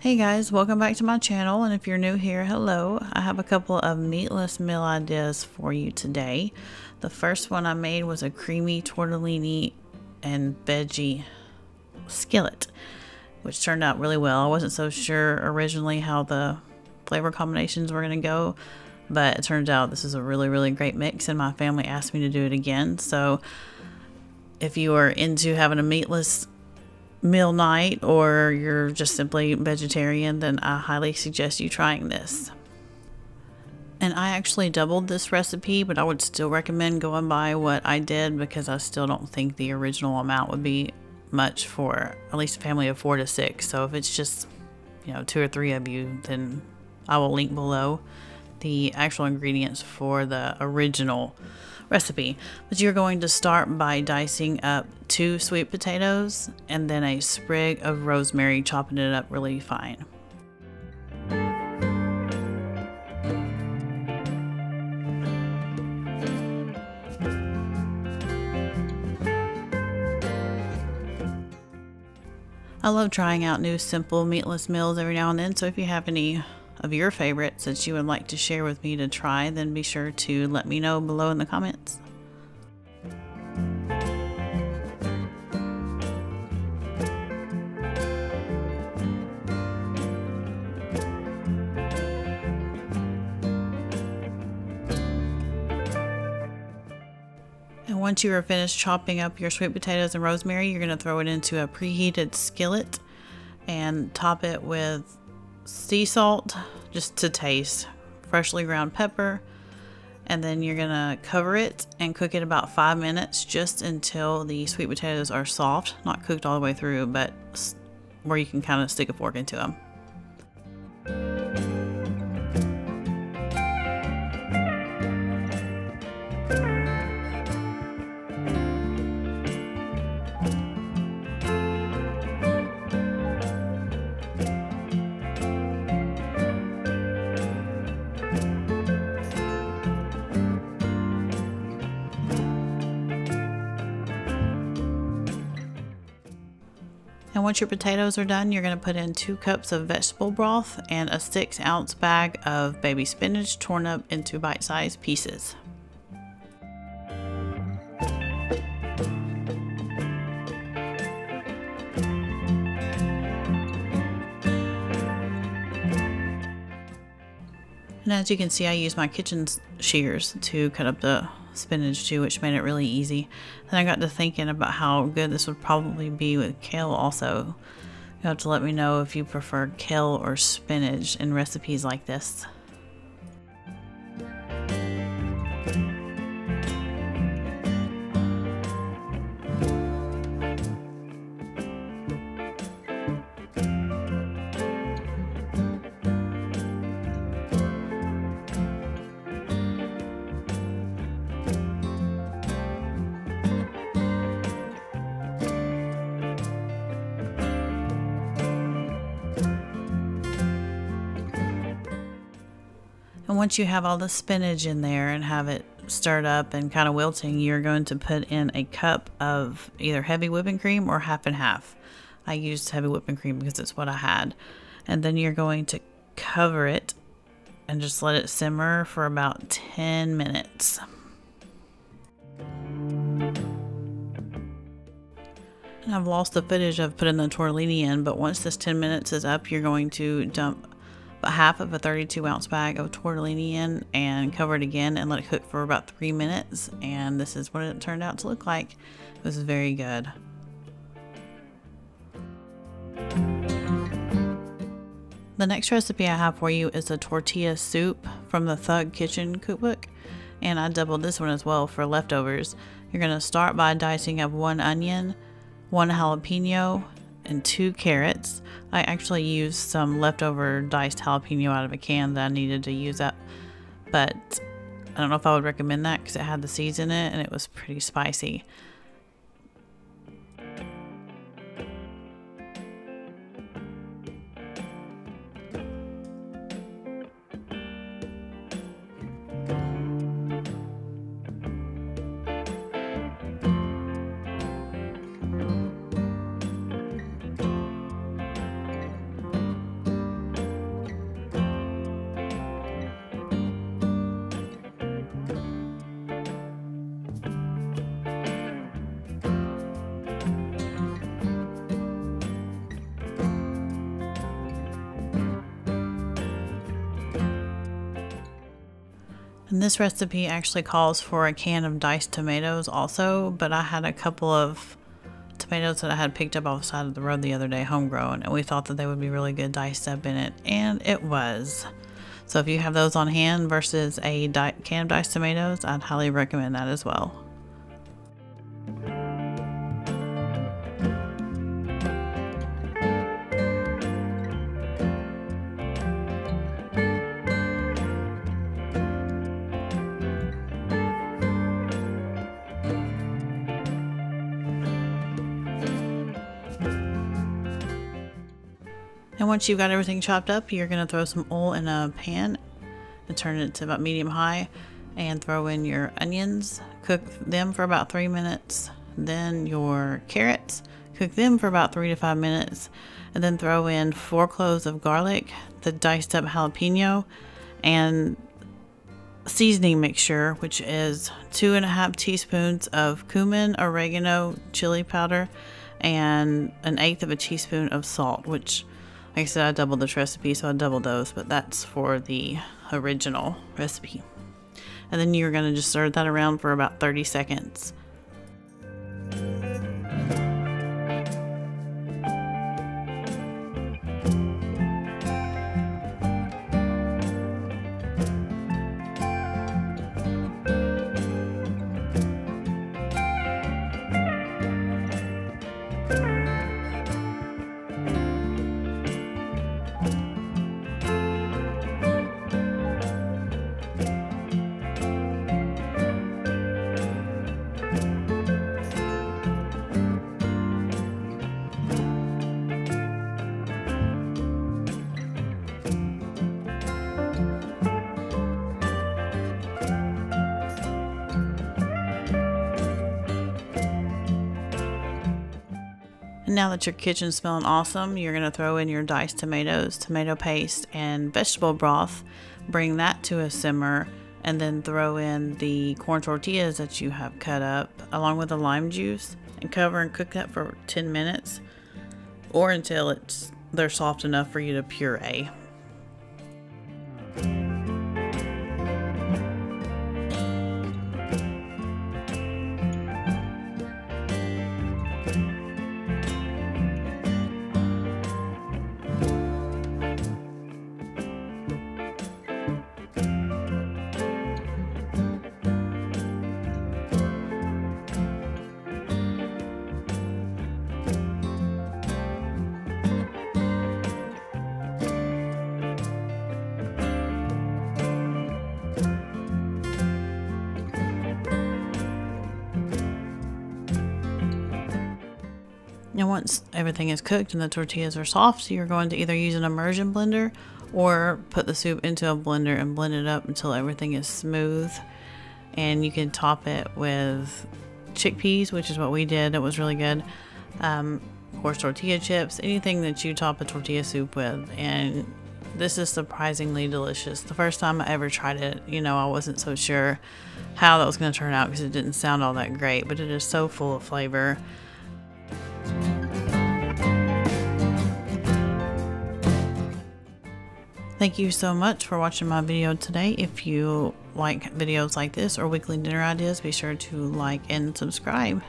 Hey guys, welcome back to my channel, and if you're new here, hello. I have a couple of meatless meal ideas for you today. The first one I made was a creamy tortellini and veggie skillet, which turned out really well. I wasn't so sure originally how the flavor combinations were going to go, but it turns out this is a really great mix, and my family asked me to do it again. So if you are into having a meatless meal night or you're just simply vegetarian, then I highly suggest you trying this. And I actually doubled this recipe, but I would still recommend going by what I did because I still don't think the original amount would be much for at least a family of 4 to 6. So if it's just 2 or 3 of you, then I will link below the actual ingredients for the original recipe. But you're going to start by dicing up 2 sweet potatoes and then a sprig of rosemary, chopping it up really fine. I love trying out new simple meatless meals every now and then, so if you have any of your favorites that you would like to share with me to try, then be sure to let me know below in the comments. And once you are finished chopping up your sweet potatoes and rosemary, you're going to throw it into a preheated skillet and top it with sea salt just to taste, freshly ground pepper, and then you're gonna cover it and cook it about 5 minutes, just until the sweet potatoes are soft, not cooked all the way through, but where you can kind of stick a fork into them. And once your potatoes are done, you're going to put in 2 cups of vegetable broth and a 6-ounce bag of baby spinach torn up into bite-sized pieces. And as you can see, I use my kitchen shears to cut up the spinach too, which made it really easy. Then I got to thinking about how good this would probably be with kale also. You have to let me know if you prefer kale or spinach in recipes like this. And once you have all the spinach in there and have it stirred up and kind of wilting, you're going to put in a cup of either heavy whipping cream or half and half. I used heavy whipping cream because it's what I had. And then you're going to cover it and just let it simmer for about 10 minutes. And I've lost the footage of putting the tortellini in, but once this 10 minutes is up, you're going to dump half of a 32-ounce bag of tortellini in and cover it again and let it cook for about 3 minutes. And this is what it turned out to look like. It was very good. The next recipe I have for you is a tortilla soup from the Thug Kitchen cookbook, and I doubled this one as well for leftovers. You're going to start by dicing up 1 onion, 1 jalapeno, and 2 carrots. I actually used some leftover diced jalapeno out of a can that I needed to use up, but I don't know if I would recommend that because it had the seeds in it and it was pretty spicy. And this recipe actually calls for a can of diced tomatoes also, but I had a couple of tomatoes that I had picked up off the side of the road the other day, homegrown, and we thought that they would be really good diced up in it, and it was. So if you have those on hand versus a can of diced tomatoes, I'd highly recommend that as well. And once you've got everything chopped up, you're going to throw some oil in a pan and turn it to about medium high and throw in your onions. Cook them for about 3 minutes. Then your carrots, cook them for about 3 to 5 minutes. And then throw in 4 cloves of garlic, the diced up jalapeno, and seasoning mixture, which is 2.5 teaspoons of cumin, oregano, chili powder, and 1/8 of a teaspoon of salt, which, like I said, I doubled this recipe, so I doubled those, but that's for the original recipe. And then you're going to just stir that around for about 30 seconds. And now that your kitchen's smelling awesome, you're going to throw in your diced tomatoes, tomato paste, and vegetable broth. Bring that to a simmer, and then throw in the corn tortillas that you have cut up along with the lime juice, and cover and cook that for 10 minutes or until they're soft enough for you to puree. Now once everything is cooked and the tortillas are soft, you're going to either use an immersion blender or put the soup into a blender and blend it up until everything is smooth. And you can top it with chickpeas, which is what we did. It was really good. Of course, tortilla chips, anything that you top a tortilla soup with. And this is surprisingly delicious. The first time I ever tried it, I wasn't so sure how that was going to turn out because it didn't sound all that great, but it is so full of flavor. Thank you so much for watching my video today. If you like videos like this or weekly dinner ideas, be sure to like and subscribe.